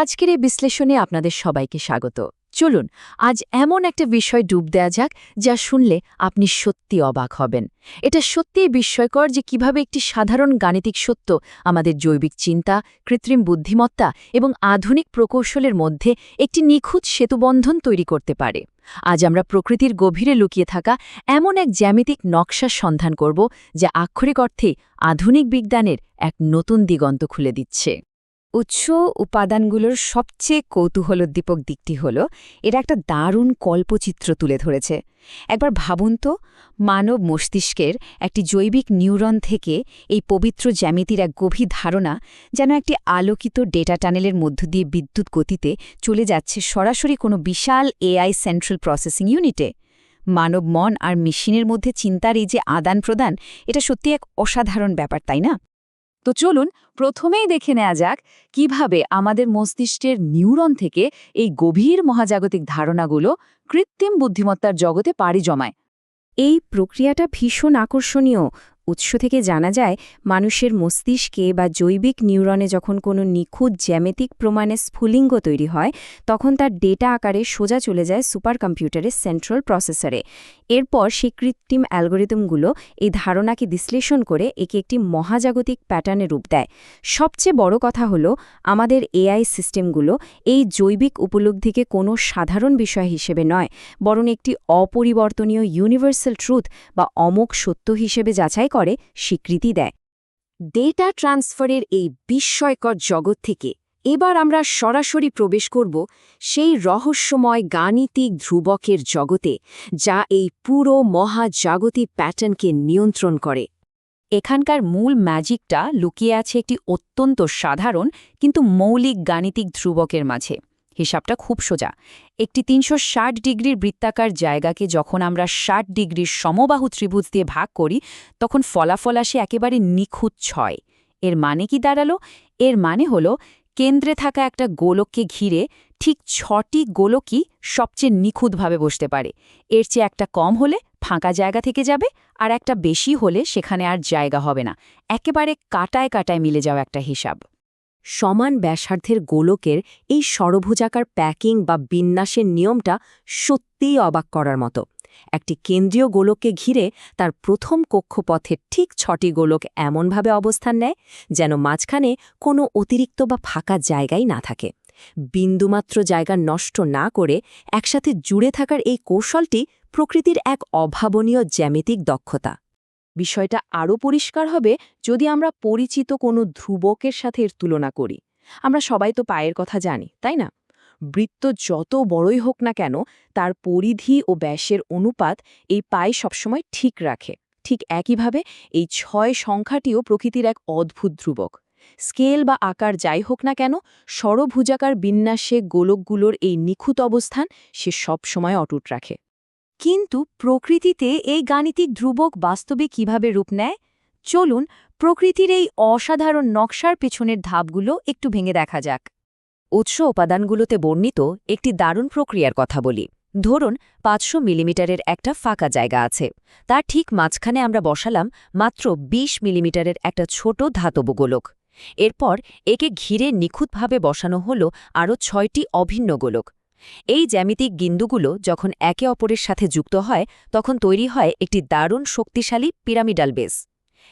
আজকের এই বিশ্লেষণে আপনাদের সবাইকে স্বাগত। চলুন আজ এমন একটা বিষয় ডুব দেয়া যাক যা শুনলে আপনি সত্যি অবাক হবেন। এটা সত্যিই বিস্ময়কর যে কিভাবে একটি সাধারণ গাণিতিক সত্য আমাদের জৈবিক চিন্তা, কৃত্রিম বুদ্ধিমত্তা এবং আধুনিক প্রকৌশলের মধ্যে একটি নিখুঁত সেতুবন্ধন তৈরি করতে পারে। আজ আমরা প্রকৃতির গভীরে লুকিয়ে থাকা এমন এক জ্যামিতিক নকশার সন্ধান করব যা আক্ষরিক অর্থে আধুনিক বিজ্ঞানের এক নতুন দিগন্ত খুলে দিচ্ছে। উৎস উপাদানগুলোর সবচেয়ে কৌতূহলোদ্দীপক দিকটি হল এরা একটা দারুণ কল্পচিত্র তুলে ধরেছে। একবার ভাবুন তো, মানব মস্তিষ্কের একটি জৈবিক নিউরন থেকে এই পবিত্র জ্যামিতির এক গভীর ধারণা যেন একটি আলোকিত ডেটা টানেলের মধ্য দিয়ে বিদ্যুৎ গতিতে চলে যাচ্ছে সরাসরি কোনো বিশাল এআই সেন্ট্রাল প্রসেসিং ইউনিটে। মানব মন আর মেশিনের মধ্যে চিন্তার এই যে আদান প্রদান, এটা সত্যি এক অসাধারণ ব্যাপার, তাই না? তো চলুন প্রথমেই দেখে নেওয়া যাক কিভাবে আমাদের মস্তিষ্কের নিউরন থেকে এই গভীর মহাজাগতিক ধারণাগুলো কৃত্রিম বুদ্ধিমত্তার জগতে পাড়ি জমায়। এই প্রক্রিয়াটা ভীষণ আকর্ষণীয়। উৎস থেকে জানা যায়, মানুষের মস্তিষ্কে বা জৈবিক নিউরনে যখন কোনো নিখুঁত জ্যামিতিক প্রমাণে স্ফুলিঙ্গ তৈরি হয়, তখন তার ডেটা আকারে সোজা চলে যায় সুপার কম্পিউটারের সেন্ট্রাল প্রসেসরে। এরপর সেই কৃত্রিম অ্যালগোরিদমগুলো এই ধারণাকে বিশ্লেষণ করে একে একটি মহাজাগতিক প্যাটার্নে রূপ দেয়। সবচেয়ে বড় কথা হলো, আমাদের এআই সিস্টেমগুলো এই জৈবিক উপলব্ধিকে কোনো সাধারণ বিষয় হিসেবে নয়, বরং একটি অপরিবর্তনীয় ইউনিভার্সাল ট্রুথ বা অমোঘ সত্য হিসেবে যাচাই করে স্বীকৃতি দেয়। ডেটা ট্রান্সফারের এই বিস্ময়কর জগৎ থেকে এবার আমরা সরাসরি প্রবেশ করব সেই রহস্যময় গাণিতিক ধ্রুবকের জগতে, যা এই পুরো মহাজাগতিক প্যাটার্নকে নিয়ন্ত্রণ করে। এখানকার মূল ম্যাজিকটা লুকিয়ে আছে একটি অত্যন্ত সাধারণ কিন্তু মৌলিক গাণিতিক ধ্রুবকের মাঝে। হিসাবটা খুব সোজা। একটি ৩৬০ ডিগ্রির বৃত্তাকার জায়গাকে যখন আমরা ৬০ ডিগ্রির সমবাহু ত্রিভুজ দিয়ে ভাগ করি, তখন ফলাফল আসে একেবারে নিখুঁত ৬। এর মানে কি দাঁড়ালো? এর মানে হলো, কেন্দ্রে থাকা একটা গোলককে ঘিরে ঠিক ৬টি গোলকই সবচেয়ে নিখুঁতভাবে বসতে পারে। এর চেয়ে একটা কম হলে ফাঁকা জায়গা থেকে যাবে, আর একটা বেশি হলে সেখানে আর জায়গা হবে না। একেবারে কাটায় কাটায় মিলে যাওয়া একটা হিসাব। সমান ব্যাসার্ধের গোলকের এই ষড়ভুজাকার প্যাকিং বা বিন্যাসের নিয়মটা সত্যিই অবাক করার মতো। একটি কেন্দ্রীয় গোলককে ঘিরে তার প্রথম কক্ষপথের ঠিক ৬টি গোলক এমনভাবে অবস্থান নেয় যেন মাঝখানে কোনো অতিরিক্ত বা ফাঁকা জায়গাই না থাকে। বিন্দুমাত্র জায়গা নষ্ট না করে একসাথে জুড়ে থাকার এই কৌশলটি প্রকৃতির এক অভাবনীয় জ্যামিতিক দক্ষতা। বিষয়টা আরও পরিষ্কার হবে যদি আমরা পরিচিত কোনো ধ্রুবকের সাথে এর তুলনা করি। আমরা সবাই তো পায়ের কথা জানি, তাই না? বৃত্ত যত বড়ই হোক না কেন, তার পরিধি ও ব্যাসের অনুপাত এই পায়ে সবসময় ঠিক রাখে। ঠিক একইভাবে এই ৬ সংখ্যাটিও প্রকৃতির এক অদ্ভুত ধ্রুবক। স্কেল বা আকার যাই হোক না কেন, ষড়ভুজাকার বিন্যাসে গোলকগুলোর এই নিখুঁত অবস্থান সে সবসময় অটুট রাখে। কিন্তু প্রকৃতিতে এই গাণিতিক ধ্রুবক বাস্তবে কিভাবে রূপ নেয়? চলুন প্রকৃতির এই অসাধারণ নকশার পেছনের ধাপগুলো একটু ভেঙে দেখা যাক। উৎস উপাদানগুলোতে বর্ণিত একটি দারুণ প্রক্রিয়ার কথা বলি। ধরুন ৫০০ মিলিমিটারের একটা ফাঁকা জায়গা আছে। তার ঠিক মাঝখানে আমরা বসালাম মাত্র ২০ মিলিমিটারের একটা ছোট ধাতব গোলক। এরপর একে ঘিরে নিখুঁতভাবে বসানো হল আরও ৬টি অভিন্ন গোলক। এই জ্যামিতিক বিন্দুগুলো যখন একে অপরের সাথে যুক্ত হয়, তখন তৈরি হয় একটি দারুণ শক্তিশালী পিরামিডাল বেস।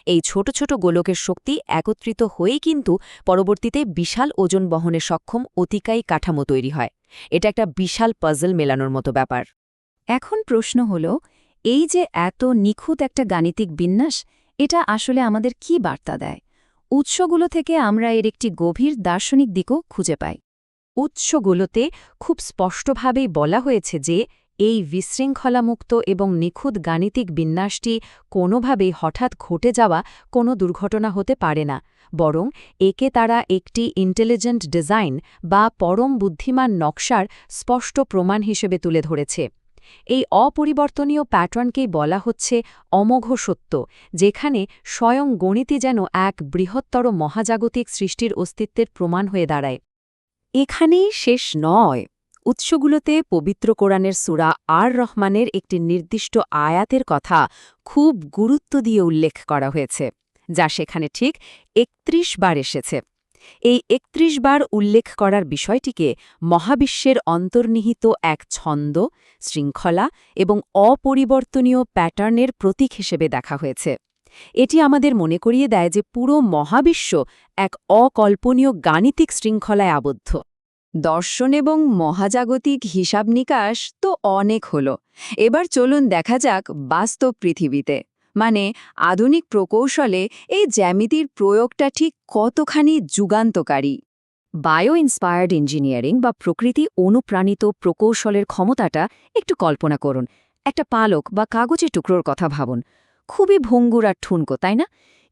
এই ছোট ছোট গোলকের শক্তি একত্রিত হয়েই কিন্তু পরবর্তীতে বিশাল ওজন বহনে সক্ষম অতিকায়ী কাঠামো তৈরি হয়। এটা একটা বিশাল পাজল মেলানোর মতো ব্যাপার। এখন প্রশ্ন হল, এই যে এত নিখুঁত একটা গাণিতিক বিন্যাস, এটা আসলে আমাদের কি বার্তা দেয়? উৎসগুলো থেকে আমরা এর একটি গভীর দার্শনিক দিকও খুঁজে পাই। উৎসগুলোতে খুব স্পষ্টভাবেই বলা হয়েছে যে এই বিশৃঙ্খলামুক্ত এবং নিখুঁত গাণিতিক বিন্যাসটি কোনোভাবেই হঠাৎ ঘটে যাওয়া কোনো দুর্ঘটনা হতে পারে না, বরং একে তারা একটি ইন্টেলিজেন্ট ডিজাইন বা পরম বুদ্ধিমান নকশার স্পষ্ট প্রমাণ হিসেবে তুলে ধরেছে। এই অপরিবর্তনীয় প্যাটার্নকেই বলা হচ্ছে অমোঘ সত্য, যেখানে স্বয়ং গণিতই যেন এক বৃহত্তর মহাজাগতিক সৃষ্টির অস্তিত্বের প্রমাণ হয়ে দাঁড়ায়। এখানেই শেষ নয়। উৎসগুলোতে পবিত্র কোরআনের সূরা আর রহমানের একটি নির্দিষ্ট আয়াতের কথা খুব গুরুত্ব দিয়ে উল্লেখ করা হয়েছে, যা সেখানে ঠিক ৩১ বার এসেছে। এই ৩১ বার উল্লেখ করার বিষয়টিকে মহাবিশ্বের অন্তর্নিহিত এক ছন্দ, শৃঙ্খলা এবং অপরিবর্তনীয় প্যাটার্নের প্রতীক হিসেবে দেখা হয়েছে। এটি আমাদের মনে করিয়ে দেয় যে পুরো মহাবিশ্ব এক অকল্পনীয় গাণিতিক শৃঙ্খলায় আবদ্ধ। দর্শন এবং মহাজাগতিক হিসাব নিকাশ তো অনেক হলো। এবার চলুন দেখা যাক বাস্তব পৃথিবীতে, মানে আধুনিক প্রকৌশলে এই জ্যামিতির প্রয়োগটা ঠিক কতখানি যুগান্তকারী। বায়ো ইন্সপায়ার্ড ইঞ্জিনিয়ারিং বা প্রকৃতি অনুপ্রাণিত প্রকৌশলের ক্ষমতাটা একটু কল্পনা করুন। একটা পালক বা কাগজের টুকরোর কথা ভাবুন। খুবই ভঙ্গুর আর ঠুনকো, তাই না?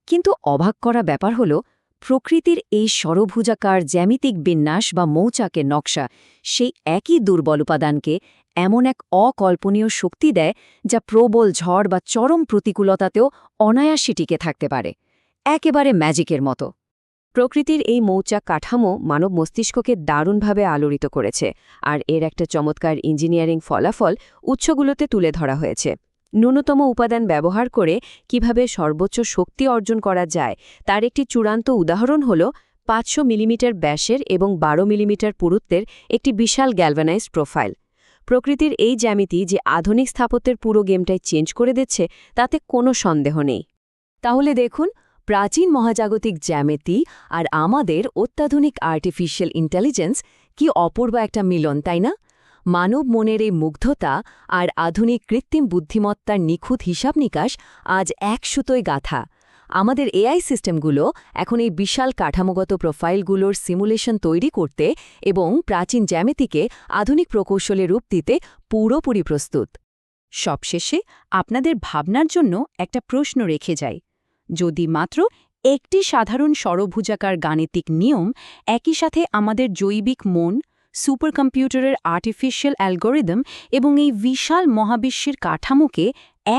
কিন্তু অবাক করা ব্যাপার হলো, প্রকৃতির এই ষড়ভুজাকার জ্যামিতিক বিন্যাস বা মৌচাকের নকশা সেই একই দুর্বল উপাদানকে এমন এক অকল্পনীয় শক্তি দেয় যা প্রবল ঝড় বা চরম প্রতিকূলতাতেও অনায়াসে টিকে থাকতে পারে। একেবারে ম্যাজিকের মতো। প্রকৃতির এই মৌচাক কাঠামো মানব মস্তিষ্ককে দারুণভাবে আলোড়িত করেছে, আর এর একটা চমৎকার ইঞ্জিনিয়ারিং ফলাফল উৎসগুলোতে তুলে ধরা হয়েছে। ন্যূনতম উপাদান ব্যবহার করে কিভাবে সর্বোচ্চ শক্তি অর্জন করা যায় তার একটি চূড়ান্ত উদাহরণ হল ৫০০ মিলিমিটার ব্যাসের এবং ১২ মিলিমিটার পুরুত্বের একটি বিশাল গ্যালভানাইজড প্রোফাইল। প্রকৃতির এই জ্যামিতি যে আধুনিক স্থাপত্যের পুরো গেমটাই চেঞ্জ করে দিচ্ছে তাতে কোনো সন্দেহ নেই। তাহলে দেখুন, প্রাচীন মহাজাগতিক জ্যামিতি আর আমাদের অত্যাধুনিক আর্টিফিশিয়াল ইন্টেলিজেন্স কি অপূর্ব একটা মিলন, তাই না? মানব মনের এই মুগ্ধতা আর আধুনিক কৃত্রিম বুদ্ধিমত্তার নিখুঁত হিসাব নিকাশ আজ এক সুতোয় গাঁথা। আমাদের এআই সিস্টেমগুলো এখন এই বিশাল কাঠামোগত প্রোফাইলগুলোর সিমুলেশন তৈরি করতে এবং প্রাচীন জ্যামিতিকে আধুনিক প্রকৌশলে রূপ দিতে পুরোপুরি প্রস্তুত। সবশেষে আপনাদের ভাবনার জন্য একটা প্রশ্ন রেখে যাই। যদি মাত্র একটি সাধারণ ষড়ভুজাকার গাণিতিক নিয়ম একই সাথে আমাদের জৈবিক মন, সুপার কম্পিউটারের আর্টিফিশিয়াল অ্যালগোরিদম এবং এই বিশাল মহাবিশ্বের কাঠামোকে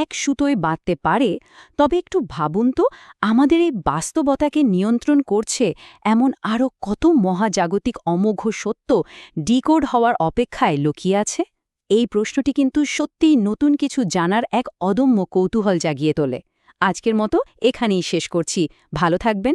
এক সুতোয় বাঁধতে পারে, তবে একটু ভাবুন তো, আমাদের এই বাস্তবতাকে নিয়ন্ত্রণ করছে এমন আরও কত মহাজাগতিক অমোঘ সত্য ডিকোড হওয়ার অপেক্ষায় লুকিয়ে আছে? এই প্রশ্নটি কিন্তু সত্যিই নতুন কিছু জানার এক অদম্য কৌতূহল জাগিয়ে তোলে। আজকের মতো এখানেই শেষ করছি। ভালো থাকবেন।